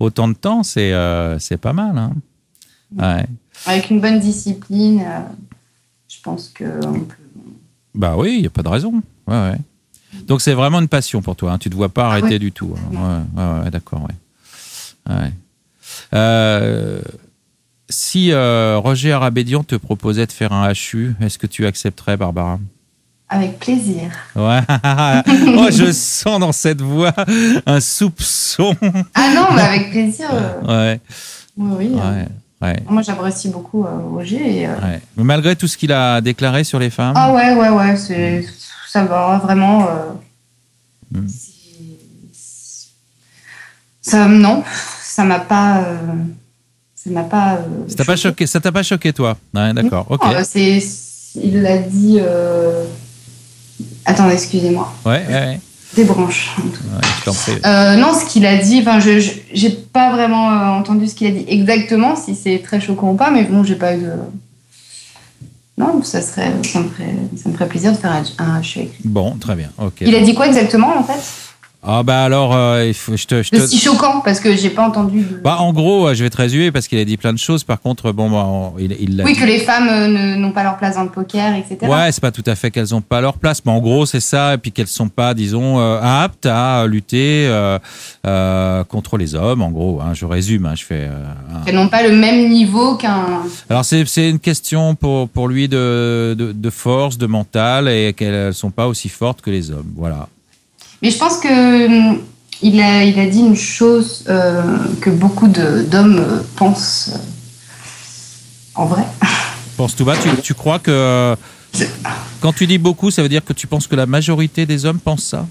autant de temps, c'est pas mal. Hein. Ouais. Avec une bonne discipline, je pense qu'on peut... Bah oui, il n'y a pas de raison. Ouais. Donc c'est vraiment une passion pour toi. Hein. Tu ne te vois pas arrêter du tout. Hein. Ouais, d'accord. Ouais. Si Roger Arabédian te proposait de faire un HU, est-ce que tu accepterais, Barbara? Avec plaisir. Ouais. Oh, je sens dans cette voix un soupçon. Ah non, mais avec plaisir. Ouais. Oui. Ouais. Moi, j'apprécie beaucoup Roger. Et, ouais. Mais malgré tout ce qu'il a déclaré sur les femmes. Ah ouais. Ça va vraiment. Non, ça m'a pas. Ça t'a pas choqué. Ça t'a pas choqué, toi? Ouais, d'accord. Ok. Il l'a dit. Attendez, excusez-moi. Ouais. Des branches. Ouais, je t'en prie. Non, ce qu'il a dit, enfin, j'ai pas vraiment entendu ce qu'il a dit exactement, si c'est très choquant ou pas, mais bon, j'ai pas eu de. Non, ça me ferait plaisir de faire un HU avec lui. Bon, très bien. Ok. Il a dit quoi exactement, en fait? Ah bah alors, il faut, C'est si choquant parce que j'ai pas entendu. Bah en gros, je vais te résumer parce qu'il a dit plein de choses. Par contre, bon, il l'a oui, dit. que les femmes n'ont pas leur place dans le poker, etc. Ouais, c'est pas tout à fait qu'elles ont pas leur place, mais en gros c'est ça, et puis qu'elles sont pas, disons, aptes à lutter contre les hommes. En gros, hein, je résume, hein, je fais. Elles n'ont pas le même niveau qu'un. Alors c'est une question pour lui de force, de mental, et qu'elles sont pas aussi fortes que les hommes. Voilà. Mais je pense que il a dit une chose que beaucoup d'hommes pensent en vrai. Pense tout bas. Tu crois que quand tu dis beaucoup, ça veut dire que tu penses que la majorité des hommes pensent ça?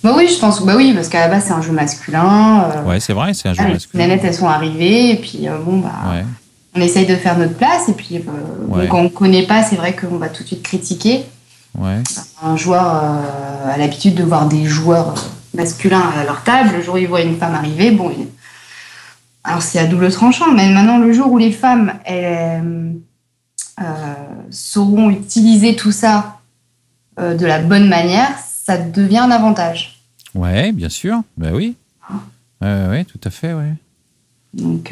Bah oui, je pense. Bah oui, parce qu'à la base c'est un jeu masculin. Ouais, c'est vrai, c'est un jeu masculin. Les nanettes, elles sont arrivées et puis Ouais. on essaye de faire notre place et puis quand on connaît pas, c'est vrai qu'on va tout de suite critiquer. Ouais. Un joueur a l'habitude de voir des joueurs masculins à leur table. Le jour où il voit une femme arriver, alors c'est à double tranchant, mais maintenant le jour où les femmes sauront utiliser tout ça de la bonne manière, ça devient un avantage. Ouais, bien sûr. Ben oui. Oui, tout à fait, ouais. Donc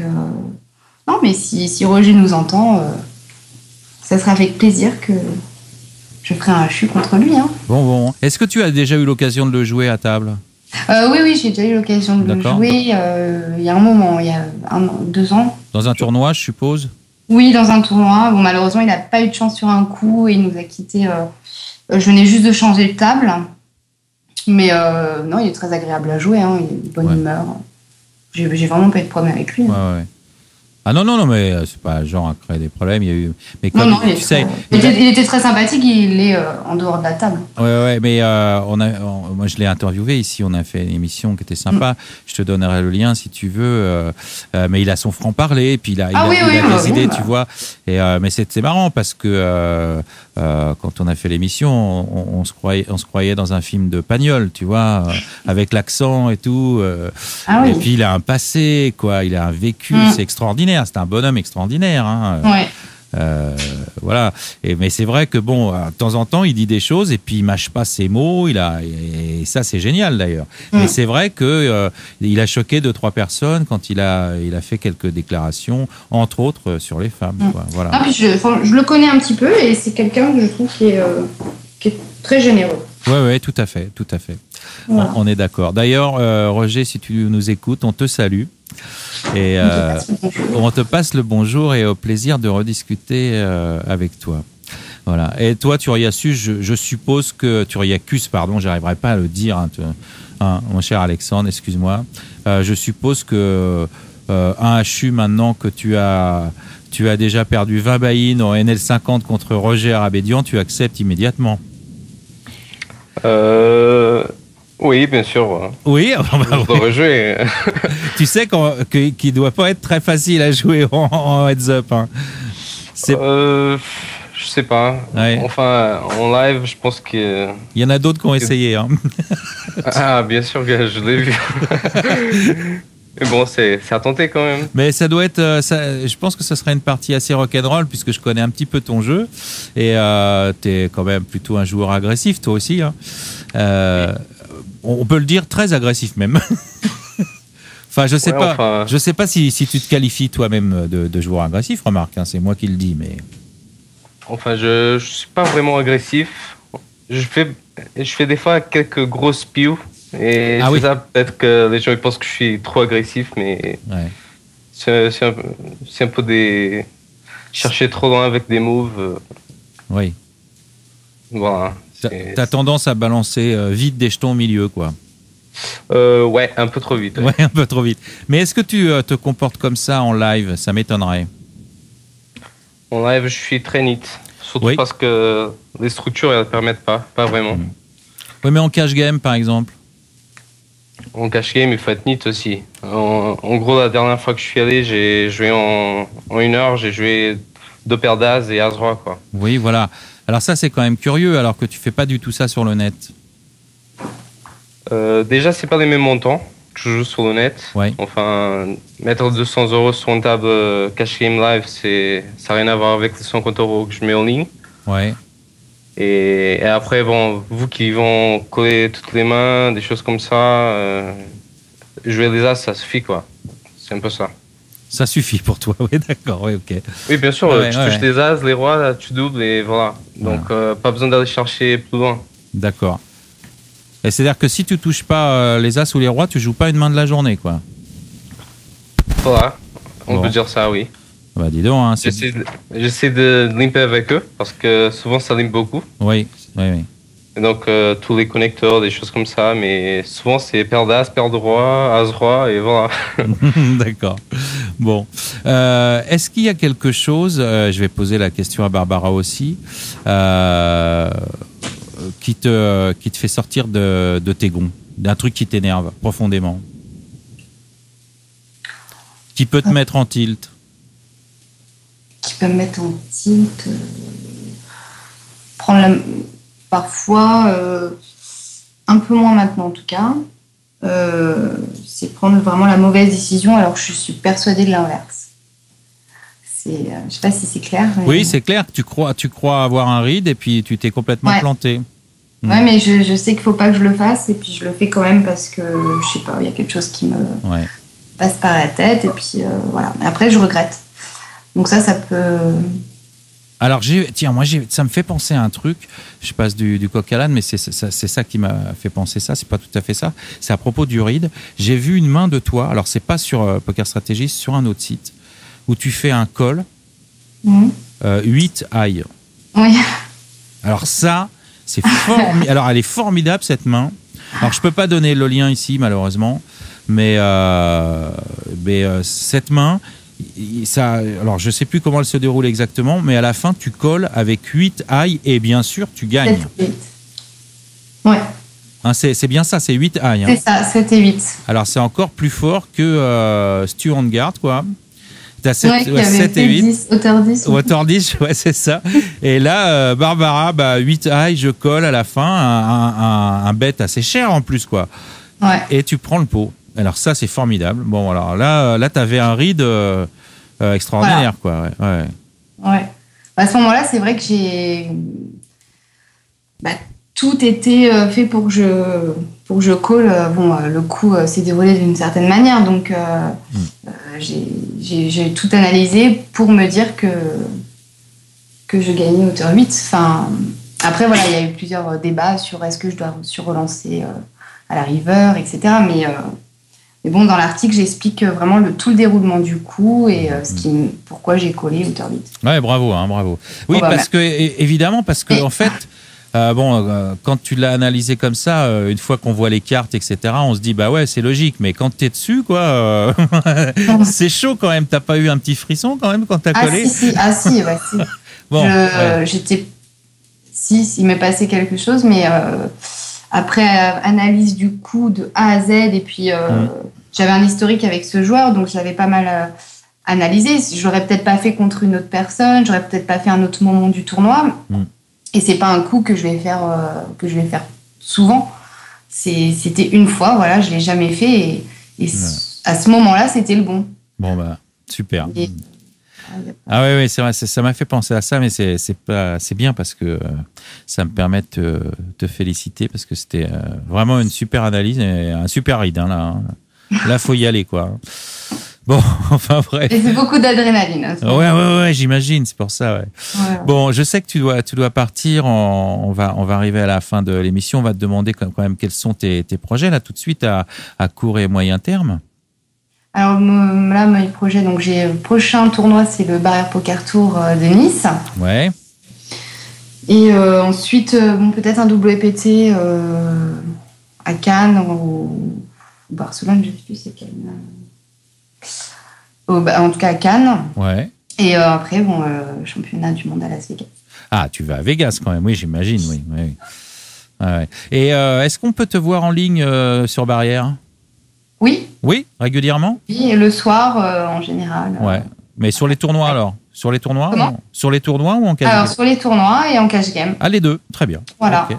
non, mais si Roger nous entend, ça sera avec plaisir que je ferai un HU contre lui. Hein. Bon. Est-ce que tu as déjà eu l'occasion de le jouer à table? Oui, j'ai déjà eu l'occasion de le jouer il y a un moment, il y a 2 ans. Dans un tournoi, je suppose? Oui, dans un tournoi. Bon, malheureusement, il n'a pas eu de chance sur un coup et il nous a quittés. Je venais juste de changer de table. Mais non, il est très agréable à jouer, hein, il a une bonne humeur. J'ai vraiment pas eu de problème avec lui. Ouais. Ah non, mais c'est pas genre à créer des problèmes. Il y a eu, mais comme non, il était très sympathique. Il est en dehors de la table. Ouais, mais moi je l'ai interviewé ici. On a fait une émission qui était sympa. Je te donnerai le lien si tu veux. Mais il a son franc-parler, et puis il a des idées, tu vois. Et mais c'est marrant parce que quand on a fait l'émission, on se croyait dans un film de Pagnol, tu vois, avec l'accent et tout. Et puis il a un passé, quoi. Il a un vécu, c'est extraordinaire. C'est un bonhomme extraordinaire. Hein. Ouais. Voilà. Mais c'est vrai que bon, de temps en temps, il dit des choses et puis il mâche pas ses mots. Et ça, c'est génial d'ailleurs. Mais c'est vrai que il a choqué 2-3 personnes quand il a fait quelques déclarations, entre autres sur les femmes. Quoi. Voilà. Ah, puis je le connais un petit peu et c'est quelqu'un que je trouve qui est très généreux. Ouais, tout à fait. Voilà. On est d'accord. D'ailleurs, Roger, si tu nous écoutes, on te salue. Et on te passe le bonjour et au plaisir de rediscuter avec toi. Voilà. Et toi, Turiacus, je suppose que Turiacus, pardon, j'arriverai pas à le dire, mon cher Alexandre, excuse-moi. Je suppose que un HU maintenant que tu as déjà perdu 20 buy-in en NL50 contre Roger Arabédian, tu acceptes immédiatement. Oui, bien sûr. Oui, rejouer. Tu sais qu'il ne doit pas être très facile à jouer en heads-up. Hein. Je sais pas. Ouais. Enfin, en live, je pense que... Il y en a d'autres qui ont essayé. Hein. Ah, bien sûr que je l'ai vu. Mais bon, c'est à tenter quand même. Mais ça doit être... je pense que ça serait une partie assez rock'n'roll puisque je connais un petit peu ton jeu. Et tu es quand même plutôt un joueur agressif, toi aussi. Hein. On peut le dire très agressif même. Enfin, je sais pas. Enfin... Je sais pas si tu te qualifies toi-même de joueur agressif, remarque. Hein, c'est moi qui le dis, mais... Enfin, je suis pas vraiment agressif. Je fais des fois quelques grosses pious. Et c'est ça, peut-être que les gens ils pensent que je suis trop agressif, mais c'est un peu des... Chercher trop loin avec des moves. Oui. Voilà. T'as tendance à balancer vite des jetons au milieu, quoi. Ouais, un peu trop vite. Ouais, un peu trop vite. Mais est-ce que tu te comportes comme ça en live? Ça m'étonnerait. En live, je suis très neat. Surtout parce que les structures, elles ne permettent pas vraiment. Oui, mais en cash game, par exemple? En cash game, il faut être neat aussi. En gros, la dernière fois que je suis allé, j'ai joué en 1 heure, j'ai joué 2 paires d'as et as-roi, quoi. Oui, voilà. Alors ça, c'est quand même curieux, alors que tu fais pas du tout ça sur le net. Déjà, c'est pas les mêmes montants que je joue sur le net. Ouais. Enfin, mettre 200 € sur une table cash game live, ça n'a rien à voir avec les 50 € que je mets en ligne. Ouais. Et après, bon, vous qui vont coller toutes les mains, des choses comme ça, jouer les as, ça suffit, quoi. C'est un peu ça. Ça suffit pour toi, oui, d'accord, oui, ok. Oui, bien sûr, tu touches des as, les rois, là, tu doubles et voilà. Donc, pas besoin d'aller chercher plus loin. D'accord. Et c'est-à-dire que si tu touches pas les as ou les rois, tu joues pas une main de la journée, quoi. Voilà, on peut dire ça, oui. Bah dis donc, hein, j'essaie de limper avec eux parce que souvent ça limpe beaucoup. Oui. Et donc tous les connecteurs, des choses comme ça, mais souvent c'est paire d'as, paire de roi, as-roi et voilà. D'accord. Bon. Est-ce qu'il y a quelque chose, je vais poser la question à Barbara aussi, qui te fait sortir de tes gonds, d'un truc qui t'énerve profondément, qui peut te mettre en tilt? Qui peut me mettre en tilt, parfois, un peu moins maintenant en tout cas, c'est prendre vraiment la mauvaise décision alors que je suis persuadée de l'inverse. Je ne sais pas si c'est clair. Mais... Oui, c'est clair que tu crois avoir un read et puis tu t'es complètement planté. Ouais, mais je sais qu'il ne faut pas que je le fasse et puis je le fais quand même parce que, je sais pas, il y a quelque chose qui me passe par la tête et puis voilà. Mais après, je regrette. Donc ça peut... Alors, ça me fait penser à un truc. Je passe du coq à l'âne, mais c'est ça qui m'a fait penser ça. C'est pas tout à fait ça. C'est à propos du read. J'ai vu une main de toi. Alors, c'est pas sur Poker Strategy, sur un autre site, où tu fais un call 8 high. Oui. Alors ça, c'est formidable. Alors, elle est formidable, cette main. Alors, je peux pas donner le lien ici, malheureusement, mais cette main... Ça, alors je sais plus comment elle se déroule exactement, mais à la fin tu colles avec 8 high et bien sûr tu gagnes. 7 et 8. Ouais. Hein, c'est bien ça, c'est 8 high. Hein. C'est ça, 7 et 8. Alors c'est encore plus fort que Stu Handgaard, quoi. T'as 7 et 8. 10, hauteur 10. Hauteur 10, ouais, c'est ça. Et là, Barbara, 8 high, je colle à la fin, un bet assez cher en plus, quoi. Ouais. Et tu prends le pot. Alors ça, c'est formidable. Bon, alors là tu avais un read extraordinaire, voilà. Quoi. Ouais. À ce moment-là, c'est vrai que j'ai... tout était fait pour que je call. Le coup s'est déroulé d'une certaine manière, donc j'ai tout analysé pour me dire que je gagnais hauteur 8. Enfin, après, voilà, il y a eu plusieurs débats sur est-ce que je dois relancer à la river, etc. Mais bon, dans l'article, j'explique vraiment tout le déroulement du coup et pourquoi j'ai collé hauteur 8. Ouais, bravo, hein, bravo. Oui, évidemment, parce que en fait, quand tu l'as analysé comme ça, une fois qu'on voit les cartes, etc., on se dit, bah ouais, c'est logique. Mais quand t'es dessus, quoi, c'est chaud quand même. T'as pas eu un petit frisson quand même quand t'as collé? Si. Bon, il m'est passé quelque chose, mais après analyse du coup de A à Z, et puis j'avais un historique avec ce joueur, donc j'avais pas mal analyser. Je l'aurais peut-être pas fait contre une autre personne, j'aurais peut-être pas fait un autre moment du tournoi. Et c'est pas un coup que je vais faire souvent. C'était une fois, voilà, je l'ai jamais fait et à ce moment-là, c'était le bon. Bon bah super. Ah oui, c'est vrai, ça m'a fait penser à ça, mais c'est bien parce que ça me permet de te féliciter parce que c'était vraiment une super analyse et un super ride. Hein, là, hein. Là, faut y aller, quoi. Bon, enfin bref. Et c'est beaucoup d'adrénaline. Ouais, j'imagine, c'est pour ça. Ouais. Bon, je sais que tu dois partir. On va arriver à la fin de l'émission. On va te demander quand même quels sont tes projets là tout de suite à court et moyen terme. Alors là, mes projets, donc le prochain tournoi, c'est le Barrière Poker Tour de Nice. Ouais. Et ensuite, peut-être un WPT à Cannes ou Barcelone, je ne sais plus c'est quel. En tout cas à Cannes. Ouais. Et après, championnat du monde à Las Vegas. Ah, tu vas à Vegas quand même, oui, j'imagine, oui. Ouais. Et est-ce qu'on peut te voir en ligne sur Barrière ? Oui. Oui, régulièrement ? Oui, et le soir en général. Ouais. Mais sur les tournois alors ? Sur les tournois ? Sur les tournois ou en cash game ? Alors sur les tournois et en cash game. Ah, les deux, très bien. Voilà. Okay.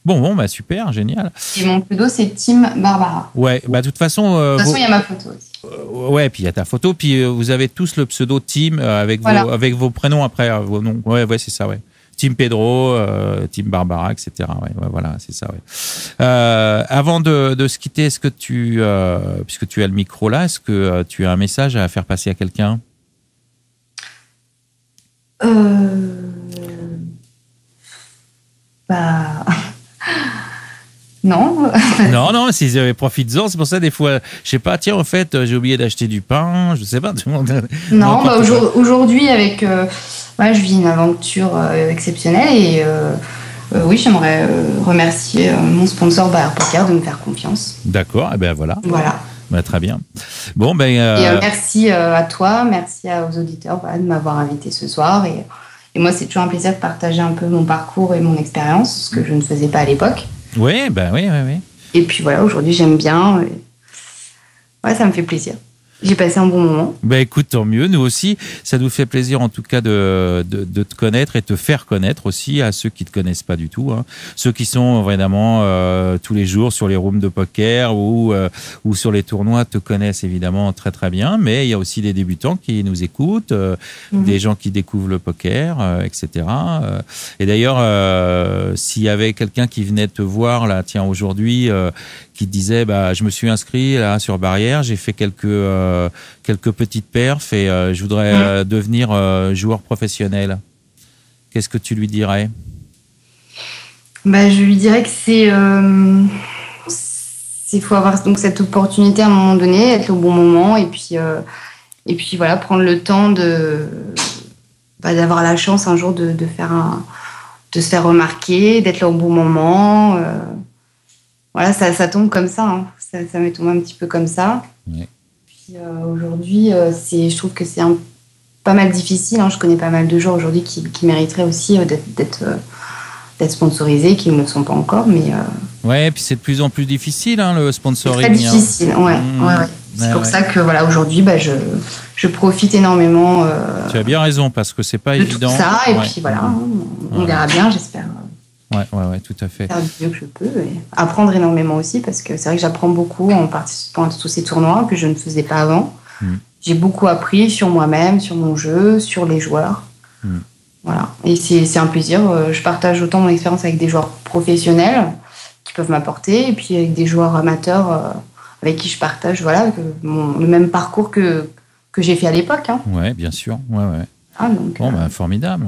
Bon, bah super, génial. Et mon pseudo, c'est Team Barbara. Ouais, bah de toute façon. De toute façon, il y a ma photo aussi. Ouais, puis il y a ta photo, puis vous avez tous le pseudo Team avec vos prénoms après, vos noms. Ouais, c'est ça, ouais. Team Pedro, Team Barbara, etc. Ouais, voilà, c'est ça, ouais. Avant de se quitter, est-ce que puisque tu as le micro là, est-ce que tu as un message à faire passer à quelqu'un ? Non. Non, profites-en. C'est pour ça, des fois, je sais pas, tiens, en fait, j'ai oublié d'acheter du pain, je sais pas. Non, aujourd'hui, avec. je vis une aventure exceptionnelle et oui, j'aimerais remercier mon sponsor Barrière Poker de me faire confiance. D'accord, et ben voilà. Voilà. Bah, très bien. Bon, et merci à toi, merci aux auditeurs de m'avoir invité ce soir. Et moi, c'est toujours un plaisir de partager un peu mon parcours et mon expérience, ce que je ne faisais pas à l'époque. Oui. Et puis voilà, aujourd'hui, j'aime bien. Ouais, ça me fait plaisir. J'ai passé un bon moment. Écoute, tant mieux. Nous aussi, ça nous fait plaisir en tout cas de te connaître et te faire connaître aussi à ceux qui ne te connaissent pas du tout. Hein. Ceux qui sont vraiment tous les jours sur les rooms de poker ou sur les tournois te connaissent évidemment très très bien. Mais il y a aussi des débutants qui nous écoutent, des gens qui découvrent le poker, etc. Et d'ailleurs, s'il y avait quelqu'un qui venait te voir là, tiens, aujourd'hui, qui te disait, je me suis inscrit là sur Barrière, j'ai fait quelques petites perfs et je voudrais devenir joueur professionnel. Qu'est-ce que tu lui dirais ? Je lui dirais que c'est faut avoir donc cette opportunité à un moment donné, être au bon moment et puis voilà, prendre le temps d'avoir la chance un jour de se faire remarquer, d'être là au bon moment. Voilà, ça tombe comme ça. Hein. Ça m'est tombé un petit peu comme ça. Ouais. Puis aujourd'hui, je trouve que c'est pas mal difficile. Hein. Je connais pas mal de gens aujourd'hui qui mériteraient aussi d'être sponsorisés, qui ne le sont pas encore. Mais ouais, et puis c'est de plus en plus difficile, hein, le sponsoring. C'est très difficile, ouais. C'est pour ça que voilà, aujourd'hui, je profite énormément. Tu as bien raison, parce que c'est pas de évident. Tout ça, et puis voilà, on verra bien, j'espère. Ouais, tout à fait. Faire du mieux que je peux et apprendre énormément aussi parce que c'est vrai que j'apprends beaucoup en participant à tous ces tournois que je ne faisais pas avant. J'ai beaucoup appris sur moi-même, sur mon jeu, sur les joueurs. Voilà. Et c'est un plaisir. Je partage autant mon expérience avec des joueurs professionnels qui peuvent m'apporter et puis avec des joueurs amateurs avec qui je partage le même parcours que j'ai fait à l'époque. Hein. Ouais, bien sûr. Ouais. Ah, donc, formidable.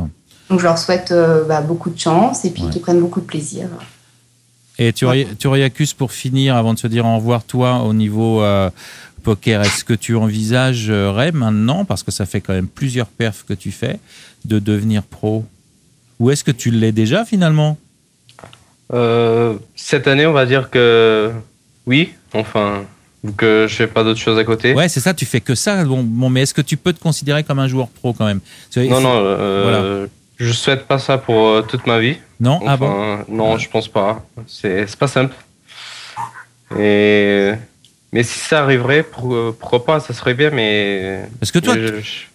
Donc je leur souhaite beaucoup de chance et puis qu'ils prennent beaucoup de plaisir. Et Turiacus, pour finir, avant de se dire au revoir, toi, au niveau poker, est-ce que tu envisagerais maintenant, parce que ça fait quand même plusieurs perfs que tu fais, de devenir pro ? Ou est-ce que tu l'es déjà finalement ? Cette année, on va dire que oui, enfin, vu que je fais pas d'autres choses à côté. Ouais, c'est ça, tu fais que ça. Bon, mais est-ce que tu peux te considérer comme un joueur pro quand même ? Non, voilà. Je souhaite pas ça pour toute ma vie. Non, Non, je pense pas. C'est pas simple. Et Mais si ça arriverait, pourquoi pas, ça serait bien, mais... Parce que toi,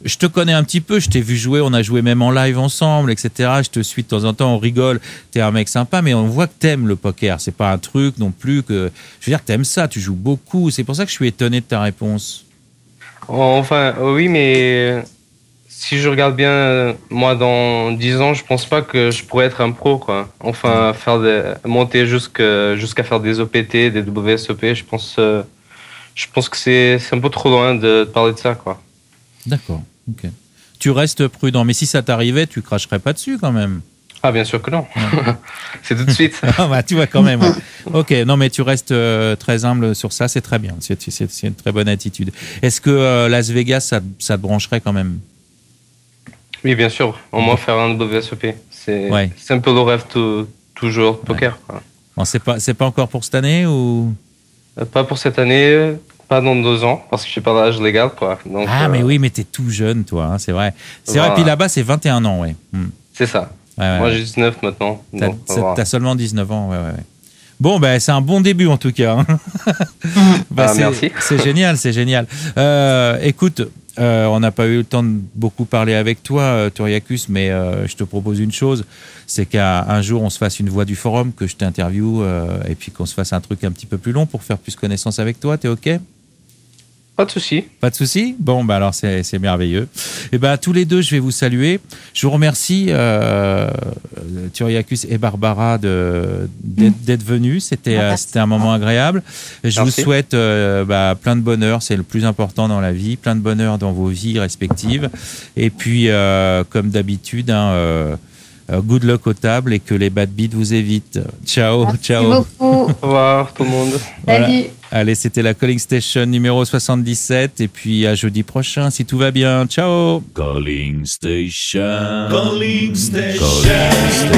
je te connais un petit peu, je t'ai vu jouer, on a joué même en live ensemble, etc. Je te suis de temps en temps, on rigole, t'es un mec sympa, mais on voit que t'aimes le poker. C'est pas un truc non plus que... Je veux dire que t'aimes ça, tu joues beaucoup. C'est pour ça que je suis étonné de ta réponse. Enfin, oui, mais si je regarde bien, moi, dans 10 ans, je pense pas que je pourrais être un pro, quoi. Enfin, monter jusqu'à faire des OPT, des WSOP, je pense que c'est un peu trop loin de parler de ça, quoi. D'accord, ok. Tu restes prudent, mais si ça t'arrivait, tu cracherais pas dessus quand même. Ah, bien sûr que non. Ouais. C'est tout de suite. Ah bah, tu vois quand même. Ouais. Ok, non mais tu restes très humble sur ça, c'est très bien. C'est une très bonne attitude. Est-ce que Las Vegas, ça te brancherait quand même? Oui, bien sûr. Au moins faire un WSOP. C'est un peu le rêve toujours de poker, quoi. Bon, c'est pas encore pour cette année ou? Pas pour cette année, pas dans 2 ans, parce que je suis pas l'âge légal, quoi. Donc, mais oui, mais t'es tout jeune, toi, hein, c'est vrai. C'est vrai, puis là-bas, c'est 21 ans, ouais. C'est ça. Ouais, moi, j'ai 19 maintenant. T'as seulement 19 ans, ouais. Bon, ben, c'est un bon début, en tout cas. Merci. C'est génial, c'est génial. Écoute, on n'a pas eu le temps de beaucoup parler avec toi, Toriacus, mais je te propose une chose, c'est qu'un jour, on se fasse une voix du forum, que je t'interviewe, et puis qu'on se fasse un truc un petit peu plus long pour faire plus connaissance avec toi. T'es OK? Pas de souci. Pas de souci. Bon, bah alors c'est merveilleux. Et ben tous les deux, je vais vous saluer. Je vous remercie Toriacus et Barbara d'être venus. C'était un moment agréable. Je vous souhaite plein de bonheur. C'est le plus important dans la vie. Plein de bonheur dans vos vies respectives. Et puis comme d'habitude, good luck aux tables et que les bad beats vous évitent. Ciao. Merci beaucoup. Au revoir tout le monde. Salut. Voilà. Allez, c'était la Calling Station numéro 77 et puis à jeudi prochain si tout va bien. Ciao. Calling Station. Calling Station. Calling Station.